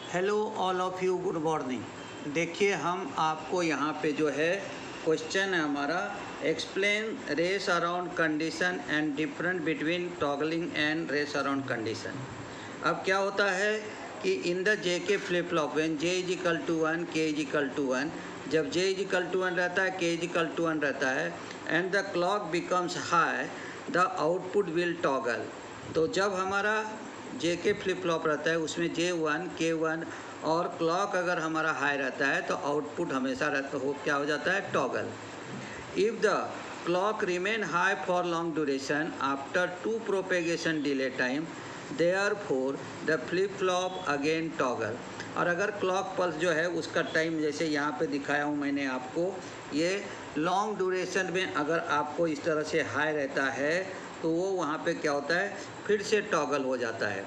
Hello all of you, good morning. देखिए हम आपको यहाँ पे जो है क्वेश्चन है हमारा, explain race around condition and different between toggling and race around condition. अब क्या होता है कि in the J K flip flop when J is equal to 1 K is equal to 1, जब जे इज इक्वल टू 1 रहता है, के इज इक्वल टू 1 रहता है and the clock becomes high, the output will toggle. तो जब हमारा जे के फ्लिप फ्लॉप रहता है उसमें J1 K1 और क्लॉक अगर हमारा हाई रहता है तो आउटपुट हमेशा क्या हो जाता है, toggle. If the clock remain high for long duration after 2 propagation delay time, therefore the flip flop again toggle. और अगर क्लॉक पल्स जो है उसका टाइम जैसे यहाँ पे दिखाया हूँ मैंने आपको, ये लॉन्ग ड्यूरेशन में अगर आपको इस तरह से हाई रहता है तो वो वहाँ पे क्या होता है, फिर से टॉगल हो जाता है।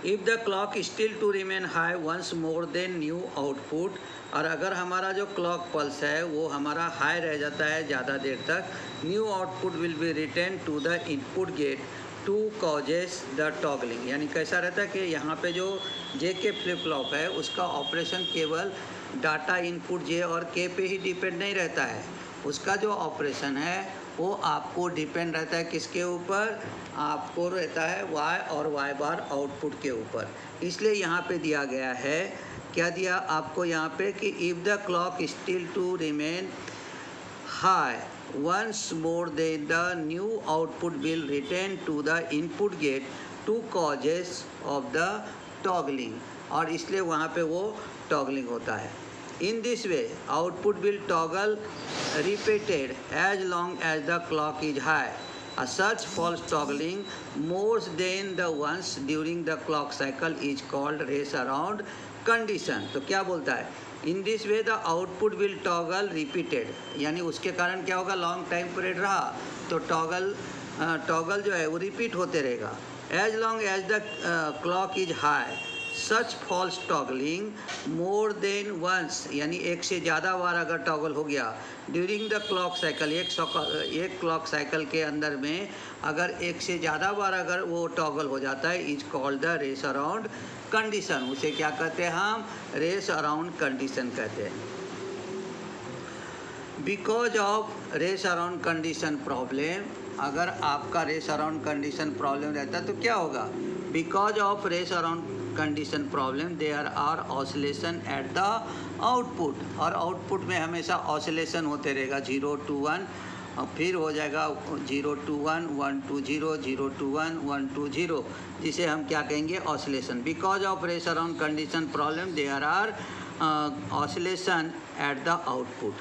If the clock still to remain high once more then new output, और अगर हमारा जो क्लॉक पल्स है वो हमारा हाई रह जाता है ज़्यादा देर तक, new output will be return to the input gate to causes the toggling. यानी कैसा रहता है कि यहाँ पे जो जे के फ्लिप फ्लॉप है उसका ऑपरेशन केवल डाटा इनपुट जे और के पे ही डिपेंड नहीं रहता है, उसका जो ऑपरेशन है वो आपको डिपेंड रहता है किसके ऊपर, आपको रहता है वाई और वाई बार आउटपुट के ऊपर। इसलिए यहाँ पे दिया गया है, क्या दिया आपको यहाँ पे कि if the clock still to remain high once more then the new output will return to the input gate to causes of the toggling, और इसलिए वहाँ पे वो टॉगलिंग होता है। In this way, output will toggle repeated as long as the clock is high. A such false toggling more than the ones during the clock cycle is called race around condition. तो क्या बोलता है, In this way the output will toggle repeated, यानी उसके कारण क्या होगा, long time period रहा तो टॉगल जो है वो रिपीट होते रहेगा। As long as the clock is high, such false toggling more then once, यानी एक से ज़्यादा बार अगर टॉगल हो गया ड्यूरिंग द क्लॉक साइकिल, एक क्लॉक साइकिल के अंदर में अगर एक से ज़्यादा बार अगर वो टॉगल हो जाता है, is called the race around condition. उसे क्या कहते हैं हम, रेस अराउंड कंडीशन कहते हैं। Because of race around condition problem, अगर आपका रेस अराउंड कंडीशन प्रॉब्लम रहता है तो क्या होगा, because of race around condition problem there are oscillation at the output, और आउटपुट में हमेशा ऑसिलेशन होते रहेगा 0 to 1, और फिर हो जाएगा 0 to 1, 1 to 0, 0 to 1, 1 to 0, जिसे हम क्या कहेंगे, oscillation. Because of race around condition problem there are oscillation at the output.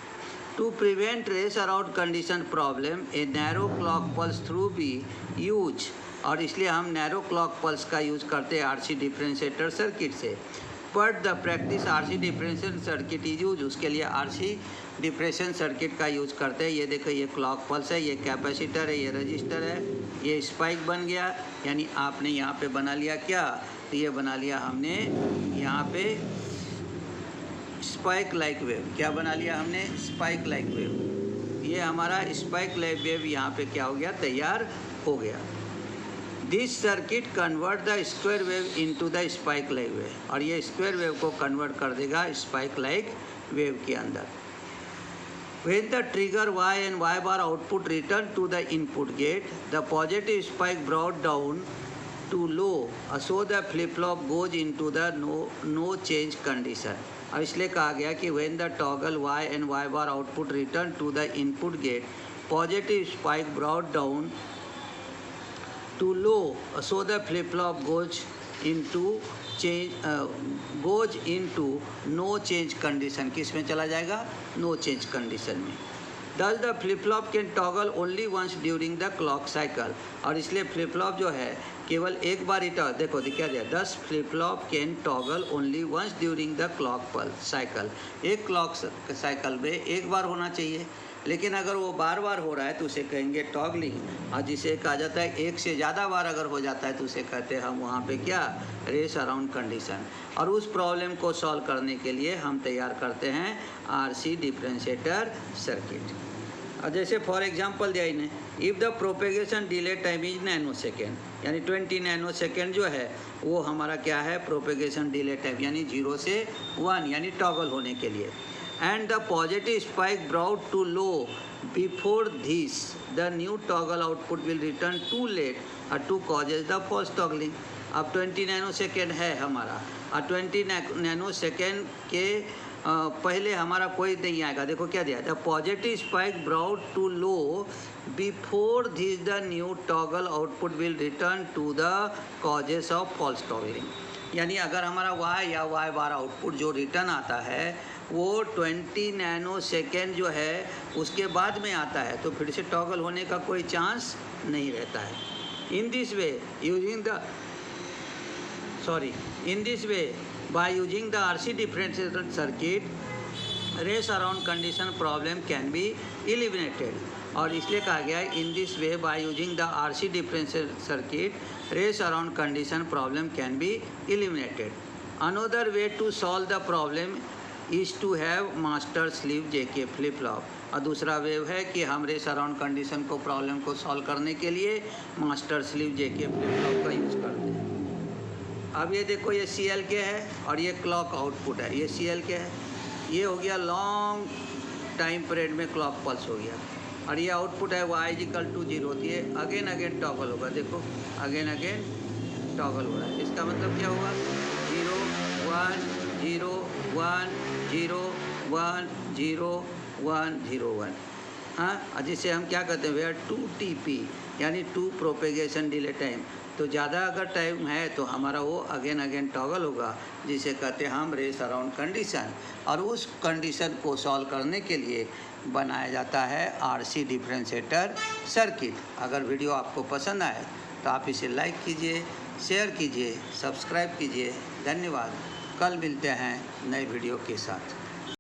To prevent race around condition problem a narrow clock pulse through be use, और इसलिए हम नैरो क्लॉक पल्स का use करते हैं आरसी डिफरेंशिएटर सर्किट से। But the practice RC differentiator circuit is use, उसके लिए RC differentiator circuit का यूज़ करते हैं। ये देखो, ये क्लॉक पल्स है, ये कैपेसिटर है, ये रजिस्टर है, ये स्पाइक बन गया, यानी आपने यहाँ पे बना लिया क्या, तो ये बना लिया हमने यहाँ पे स्पाइक लाइक वेव। क्या बना लिया हमने, स्पाइक लाइक वेव। ये हमारा स्पाइक लाइक वेव यहाँ पे क्या हो गया, तैयार हो गया। This circuit convert the square wave into the spike like wave, और ये स्क्वायर वेव को कन्वर्ट कर देगा स्पाइक लाइक वेव के अंदर। When the trigger Y and Y bar output return to the input gate, the positive spike brought down to low, so the flip flop goes into the no change condition. अब इसलिए कहा गया कि when the toggle Y and Y bar output return to the input gate, positive spike brought down to low, so the flip flop goes into no change condition। किस में चला जाएगा, no change condition में। Thus the flip flop can toggle only once during the clock cycle, और इसलिए flip flop जो है केवल एक बार ही देखो क्या दिया, 10 flip flop can toggle only once during the clock pulse cycle. एक क्लॉक साइकिल में एक बार होना चाहिए, लेकिन अगर वो बार बार हो रहा है तो उसे कहेंगे टॉगलिंग, और जिसे कहा जाता है एक से ज़्यादा बार अगर हो जाता है तो उसे कहते हैं हम वहाँ पे क्या, रेस अराउंड कंडीशन। और उस प्रॉब्लम को सॉल्व करने के लिए हम तैयार करते हैं आरसी डिफरेंशिएटर सर्किट। जैसे फॉर एग्जांपल दिया इन्हें, if the propagation delay time is nano second, यानी 20 नैनो सेकेंड जो है वो हमारा क्या है, प्रोपेगेशन डिले टाइम, यानी 0 से 1 यानी टॉगल होने के लिए। And the positive spike brought to low before this the new toggle output will return to late to causes the first toggling. अब 20 नैनो सेकेंड है हमारा, और 20 नैनो सेकेंड के पहले हमारा कोई नहीं आएगा। देखो क्या दिया था, positive spike brought to low before this the new toggle output will return to the causes of false toggling. यानी अगर हमारा y या y बार आउटपुट जो रिटर्न आता है वो 20 नैनो सेकेंड जो है उसके बाद में आता है, तो फिर से टॉगल होने का कोई चांस नहीं रहता है। In this way by using the RC differential circuit, race around condition problem can be eliminated। और इसलिए कहा गया है in this way by using the RC differential circuit, race around condition problem can be eliminated। Another way to solve the problem is to have master slave JK flip flop। और दूसरा वे है कि हम रेस अराउंड कंडीशन को problem को solve करने के लिए master sleeve JK flip flop का यूज़ करते हैं। अब ये देखो, ये CL के है और ये क्लॉक आउटपुट है, ये CL के है, ये हो गया लॉन्ग टाइम पीरियड में क्लॉक पल्स हो गया, और ये आउटपुट है y = 0, ये अगेन टॉगल होगा। देखो अगेन टॉगल हो रहा है, इसका मतलब क्या होगा, 0 1 0 1 0 1 0 1 0 1, हाँ, जिसे हम क्या कहते हैं, वेयर 2TP यानी 2 प्रोपेगेशन डिले टाइम। तो ज़्यादा अगर टाइम है तो हमारा वो अगेन टॉगल होगा, जिसे कहते हैं हम रेस अराउंड कंडीशन। और उस कंडीशन को सॉल्व करने के लिए बनाया जाता है RC डिफरेंशिएटर सर्किट। अगर वीडियो आपको पसंद आए तो आप इसे लाइक कीजिए, शेयर कीजिए, सब्सक्राइब कीजिए। धन्यवाद। कल मिलते हैं नए वीडियो के साथ।